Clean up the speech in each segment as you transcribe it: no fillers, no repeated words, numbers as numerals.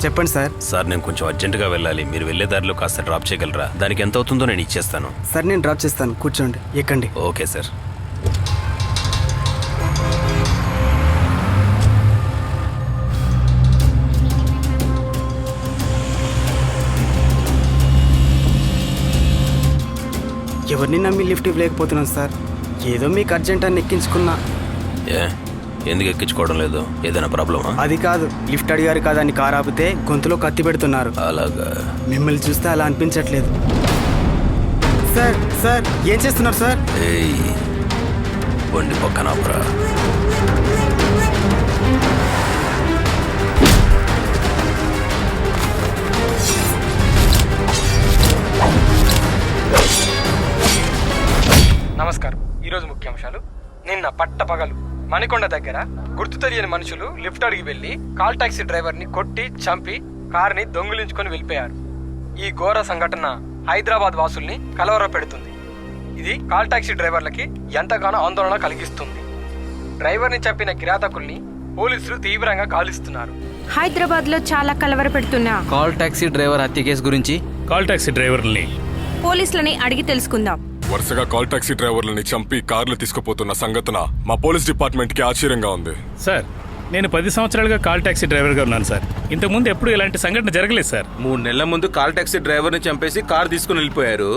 చెప్పండి sir. Sir నేను కొంచెం అర్జెంటుగా వెళ్ళాలి, మీరు వెళ్ళే దారిలో కాస్త డ్రాప్ చేయగలరా? దానికి ఎంత అవుతుందో నేను ఇచ్చేస్తాను. సార్ నేను డ్రాప్ చేస్తాను, కూర్చోండి, ఎక్కండి. Okay sir. ఎవరిని నమ్మి లిఫ్ట్ ఇవ్వలేకపోతున్నాను సార్. ఏదో మీకు అర్జెంట్ అని ఎక్కించుకున్నా. ఎందుకు ఎక్కించుకోవడం లేదు? ఏదైనా ప్రాబ్లమా? అది కాదు, లిఫ్ట్ అడిగారు కదా అని కారు ఆపితే గొంతులో కత్తి పెడుతున్నారు. అలాగా? మిమ్మల్ని చూస్తే అలా అనిపించట్లేదు సార్. సార్ ఏం చేస్తున్నారు సార్? బండి పక్కన ఆపురా. నమస్కారం. ఈరోజు ముఖ్యాంశాలు. నిన్న పట్టపగలు మణికొండ దగ్గర గుర్తు తెలియని మనుషులు లిఫ్ట్ అడిగి వెళ్లి కాల్ టాక్సీ డ్రైవర్ ని కొట్టి చంపి కారుని దొంగిలించుకొని వెళ్ళిపోయారు. ఈ ఘోర సంఘటన హైదరాబాద్ వాసుల్ని కలవరపెడుతుంది. ఇది కాల్ టాక్సీ డ్రైవర్లకి ఎంతగానో ఆందోళన కలిగిస్తుంది. డ్రైవర్ ని చంపిన కిరాతకుల్ని పోలీసులు తీవ్రంగా గాలిస్తున్నారు. హైదరాబాద్ లో చాలా కలవరపెడుతున్నా కాల్ టాక్సీ డ్రైవర్ హత్య కేసు గురించి కాల్ టాక్సీ డ్రైవర్లని పోలీసులని అడిగి తెలుసుకుందాం. వరుసగా కాల్ టాక్సీ డ్రైవర్లని చంపి కార్లు తీసుకుపోతున్న సంఘటన మా పోలీస్ డిపార్ట్మెంట్ కి ఆశ్చర్యంగా ఉంది. సార్, నేను 10 సంవత్సరాలుగా కాల్ టాక్సీ డ్రైవర్గా ఉన్నాను సార్. ఇంతకుముందు ఎప్పుడు ఇలాంటి సంఘటన జరగలేదు సార్. 3 నెలల ముందు కాల్ టాక్సీ డ్రైవర్ని చంపేసి కారు తీసుకుని వెళ్ళిపోయారు.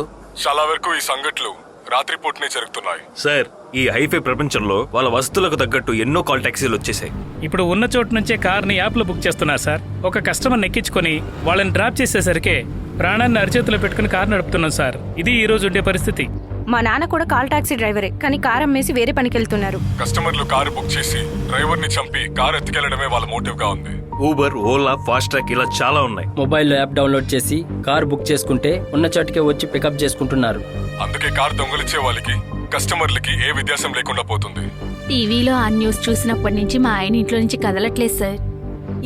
చాలా వరకు ఈ సంఘటనలు రాత్రిపూటనే జరుగుతున్నాయి. సార్, ఈ హైవే ప్రపంచంలో వాళ్ళ వసతులకు తగ్గట్టు ఎన్నో కాల్ టాక్సీలు వచ్చేసాయి. ఇప్పుడు ఉన్న చోటు నుంచే కార్ని యాప్లో బుక్ చేస్తున్నారు సార్. ఒక కస్టమర్ని ఎక్కించుకొని వాళ్ళని డ్రాప్ చేసేసరికి ప్రాణాన్ని అరిచేతిలో పెట్టుకుని కారు నడుపుతున్నాం సార్. ఇది ఈ రోజు ఉండే పరిస్థితి. మా నాన్న కూడా కాల్ టాక్సీ డ్రైవరే, కానీ కారు అమ్మేసి వేరే పనికి వెళ్తున్నారు. కస్టమర్లు కారు బుక్ చేసి డ్రైవర్ ని చంపి కారు ఎత్తుకెళ్లడమే వాళ్ళ మోటివ్ గా ఉంది. ఊబర్, ఓలా, ఫాస్ట్ ట్రాక్ ఇలా చాలా ఉన్నాయి. మొబైల్లో యాప్ డౌన్లోడ్ చేసి కార్ బుక్ చేసుకుంటే ఉన్న చోటుకే వచ్చి పికప్ చేసుకుంటున్నారు. అందుకే కారు దొంగలిచ్చే వాళ్ళకి కస్టమర్లకి ఏ వ్యత్యాసం లేకుండా పోతుంది. టీవీలో ఆ న్యూస్ చూసినప్పటి నుంచి మా ఆయన ఇంట్లో నుంచి కదలట్లేదు సార్.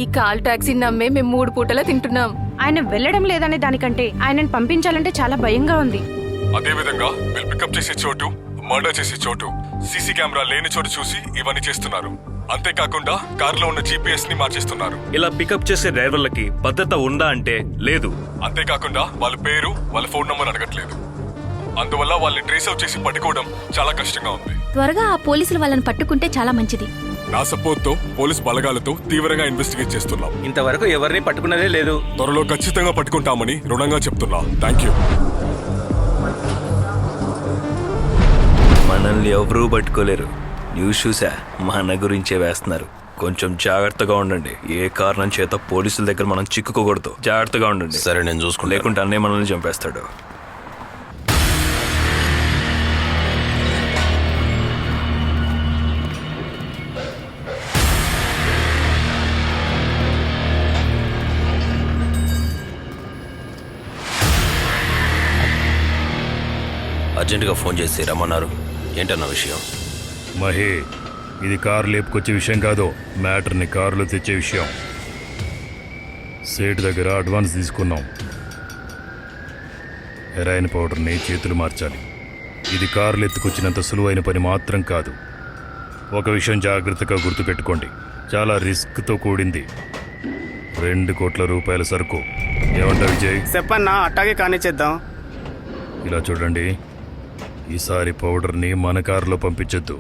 ఈ కాల్ టాక్సీ నమ్మే మేము 3 పూటలా తింటున్నాం. ఆయన వెళ్ళడం లేదనే దానికంటే ఆయనను పంపించాలంటే చాలా భయంగా ఉంది. అదే విధంగా వీళ్ళు పికప్ చేసే చోటు, మర్డర్ చేసే చోటు, సీసీ కెమెరా లేని చోటు చూసి ఇవన్నీ చేస్తున్నారు. అంతేకాకుండా కారులో ఉన్న GPS ని మార్చేస్తున్నారు. ఇలా పికప్ చేసే డ్రైవర్లకి భద్రత ఉందా అంటే లేదు. అంతేకాకుండా వాళ్ళ పేరు, వాళ్ళ ఫోన్ నంబర్ అడగట్లేదు. అందువల్ల వాళ్ళని ట్రేస్ అవుట్ చేసి పట్టుకోవడం చాలా కష్టంగా ఉంది. త్వరగా ఆ పోలీసులు వాళ్ళని పట్టుకుంటే చాలా మంచిది. నా సపోర్ట్ తో పోలీస్ బలగాలతో తీవ్రంగా ఇన్వెస్టిగేట్ చేస్తున్నాం. ఇంతవరకు ఎవరిని పట్టుకున్నదే లేదు. త్వరలో ఖచ్చితంగా పట్టుకుంటామని రుణంగా చెప్తున్నా. Thank you. మనల్ని ఎవరూ పట్టుకోలేరు. న్యూస్ చూసా, మన గురించే వేస్తున్నారు. కొంచెం జాగ్రత్తగా ఉండండి. ఏ కారణం చేత పోలీసుల దగ్గర మనం చిక్కుకోకూడదు. జాగ్రత్తగా ఉండండి. సరే, నేను చూసుకుంటా. లేకుంటే అన్నీ మనల్ని చంపేస్తాడు. అర్జెంటుగా ఫోన్ చేసి రమ్మన్నారు. ఏంటన్న విషయం? మహే, ఇది కారు లేపుకొచ్చే విషయం కాదు, మ్యాటర్ని కారులో తెచ్చే విషయం. సేట్ దగ్గర అడ్వాన్స్ తీసుకున్నాం. హెరాయిన్ పౌడర్ని చేతులు మార్చాలి. ఇది కారులు ఎత్తుకొచ్చినంత సులువైన పని మాత్రం కాదు. ఒక విషయం జాగ్రత్తగా గుర్తుపెట్టుకోండి, చాలా రిస్క్తో కూడింది. 2 కోట్ల రూపాయల సరుకు. ఏమంటా విజయ్? చెప్పన్నా, అట్టాగే కానిచ్చేద్దాం. ఇలా చూడండి, ఈసారి పౌడర్ని మన కారులో పంపించొద్దు,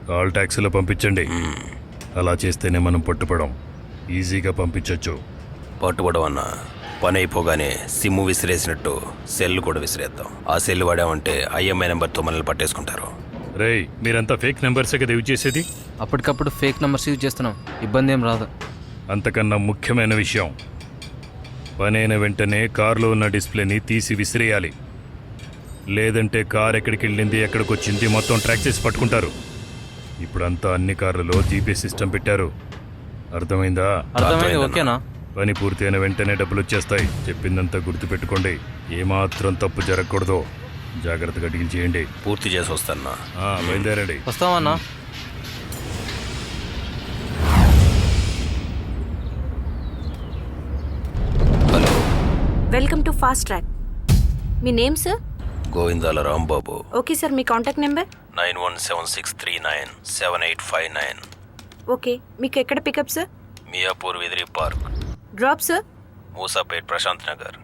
కాల్ ట్యాక్సీలో పంపించండి. అలా చేస్తేనే మనం పట్టుపడం. ఈజీగా పంపించొచ్చు. పట్టుబడం అన్న, పని అయిపోగానే సిమ్ము విసిరేసినట్టు సెల్ కూడా విసిరేద్దాం. ఆ సెల్ వాడామంటే IMI నెంబర్తో మనల్ని పట్టేసుకుంటారు. రేయ్, మీరంతా ఫేక్ నెంబర్సే కదా యూజ్ చేసేది? అప్పటికప్పుడు ఫేక్ నెంబర్స్ యూజ్ చేస్తున్నాం, ఇబ్బంది ఏం రాదు. అంతకన్నా ముఖ్యమైన విషయం, పనైన వెంటనే కారులో ఉన్న డిస్ప్లేని తీసి విసిరేయాలి. లేదంటే కార్ ఎక్కడికి వెళ్ళింది, ఎక్కడికి వచ్చింది మొత్తం ట్రాక్ చేసి పట్టుకుంటారు. ఇప్పుడంతా అన్ని కార్లలో GPS సిస్టమ్ పెట్టారు. అర్థమైందా? అర్థమైంది. ఓకేనా? పని పూర్తయిన వెంటనే డబ్బులు వచ్చేస్తాయి. చెప్పిందంతా గుర్తుపెట్టుకోండి. ఏమాత్రం తప్పు జరగకూడదు. జాగ్రత్తగా డీల్ చేయండి. పూర్తి చేసి వస్తాను. బయలుదేరండి. వస్తామన్నా. Hello, welcome to fast track. మీ name sir? Govindala Rambabu. Okay sir, మీ కాంటాక్ట్ నెంబర్? 9176397859. ఓకే, మీకు ఎక్కడ పికప్ సార్? మియాపూర్ విదిరి park. Drop sir. Moosapet Prashant Nagar.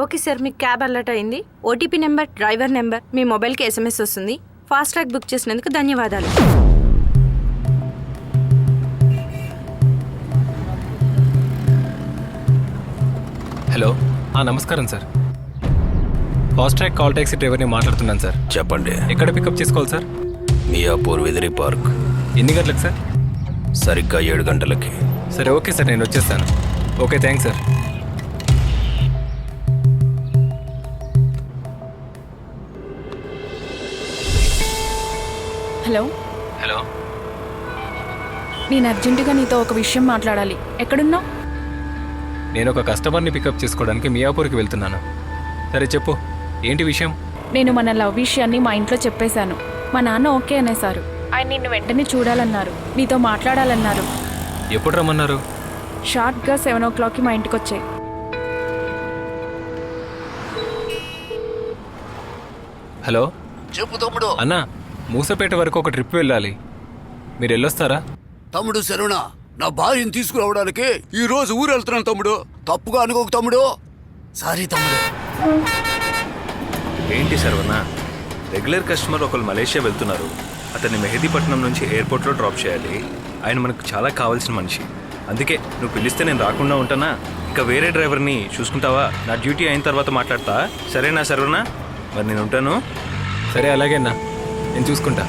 Okay sir, మీకు క్యాబ్ అలర్ట్ అయింది. ఓటీపీ నెంబర్, డ్రైవర్ నెంబర్ మీ మొబైల్కి ఎస్ఎంఎస్ వస్తుంది. ఫాస్ట్ ట్రాక్ బుక్ చేసినందుకు ధన్యవాదాలు. హలో, నమస్కారం sir. Fast track call taxi డ్రైవర్ని మాట్లాడుతున్నాను సార్. చెప్పండి. ఎక్కడ పికప్ చేసుకోవాలి సార్? మియాపూర్ వెదిరి పార్క్. ఎన్ని గంటలకు సార్? సరిగ్గా 7 గంటలకి. సరే, ఓకే సార్, నేను వచ్చేస్తాను. Okay, thanks sir. Hello. Hello, నేను అర్జెంటుగా నీతో ఒక విషయం మాట్లాడాలి. ఎక్కడున్నావు? నేను ఒక కస్టమర్ని పికప్ చేసుకోవడానికి మియాపూర్కి వెళ్తున్నాను. సరే చెప్పు, ఏంటి విషయం? నేను మన లవ్ విషయాన్ని మా ఇంట్లో చెప్పేశాను. మా నాన్న ఓకే అనేసారు. ఆయన నిన్ను వెంటనే చూడాలన్నారు, నీతో మాట్లాడాలన్నారు. ఎప్పుడు రమ్మన్నారు? షార్ట్గా 7 o'clockకి మా ఇంటికి వచ్చాయి. హలో, చెప్పు తమ్ముడు. అన్నా, మూసపేట వరకు ఒక ట్రిప్ వెళ్ళాలి. మీరు వెళ్ళొస్తారా? తమ్ముడు శరవణ, నా భార్యను తీసుకురావడానికి ఈ రోజు ఊరు వెళ్తున్నాను తమ్ముడు. తప్పుగా అనుకోకు తమ్ముడు. సారీ తమ్ముడు. ఏంటి సర్వన్న, రెగ్యులర్ కస్టమర్ ఒకరు మలేషియా వెళ్తున్నారు. అతన్ని మెహదీపట్నం నుంచి ఎయిర్పోర్ట్లో డ్రాప్ చేయాలి. ఆయన మనకు చాలా కావాల్సిన మనిషి. అందుకే నువ్వు పిలిస్తే నేను రాకుండా ఉంటానా? ఇంకా వేరే డ్రైవర్ని చూసుకుంటావా? నా డ్యూటీ అయిన తర్వాత మాట్లాడతా. సరేనా సర్వన్న? మరి నేను ఉంటాను. సరే, అలాగే అన్నా, నేను చూసుకుంటా.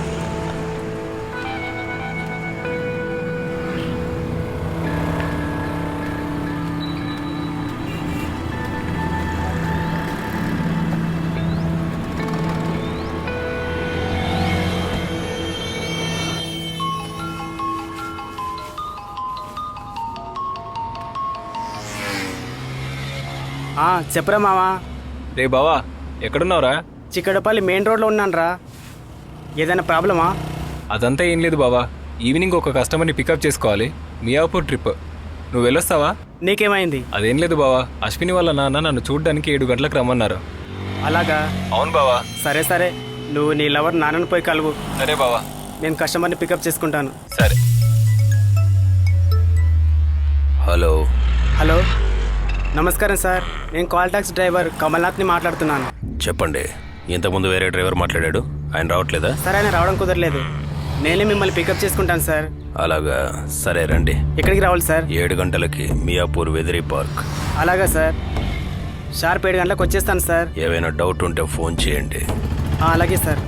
చెప్పరా మావా. రే బావా, ఎక్కడున్నావురా? చిక్కడపల్లి మెయిన్ రోడ్లో ఉన్నాను రా. ఏదైనా ప్రాబ్లమా? అదంతా ఏం లేదు బావా. ఈవినింగ్ ఒక కస్టమర్ని పికప్ చేసుకోవాలి. మియాపూర్ ట్రిప్. నువ్వు వెళ్ళొస్తావా? నీకేమైంది? అదేం లేదు బావా, అశ్విని వాళ్ళ నాన్న నన్ను చూడడానికి 7 గంటలకు రమ్మన్నారు. అలాగా? అవును బావా. సరే సరే, నువ్వు నీ లవర్ నాన్నను పోయి కలువు. సరే బావా, నేను కస్టమర్ని పికప్ చేసుకుంటాను. సరే. హలో. హలో, నమస్కారం సార్. నేను కాల్ టాక్సీ డ్రైవర్ కమల్నాథ్ని మాట్లాడుతున్నాను. చెప్పండి. ఇంతకుముందు వేరే డ్రైవర్ మాట్లాడాడు, ఆయన రావట్లేదా? సార్, ఆయన రావడం కుదరలేదు. నేనే మిమ్మల్ని పికప్ చేసుకుంటాను సార్. అలాగా, సరే రండి. ఎక్కడికి రావాలి సార్? 7 గంటలకి మియాపూర్ వెదిరి పార్క్. అలాగా సార్, షార్ప్ 7 గంటలకు వచ్చేస్తాను సార్. ఏవైనా డౌట్ ఉంటే ఫోన్ చేయండి. అలాగే సార్.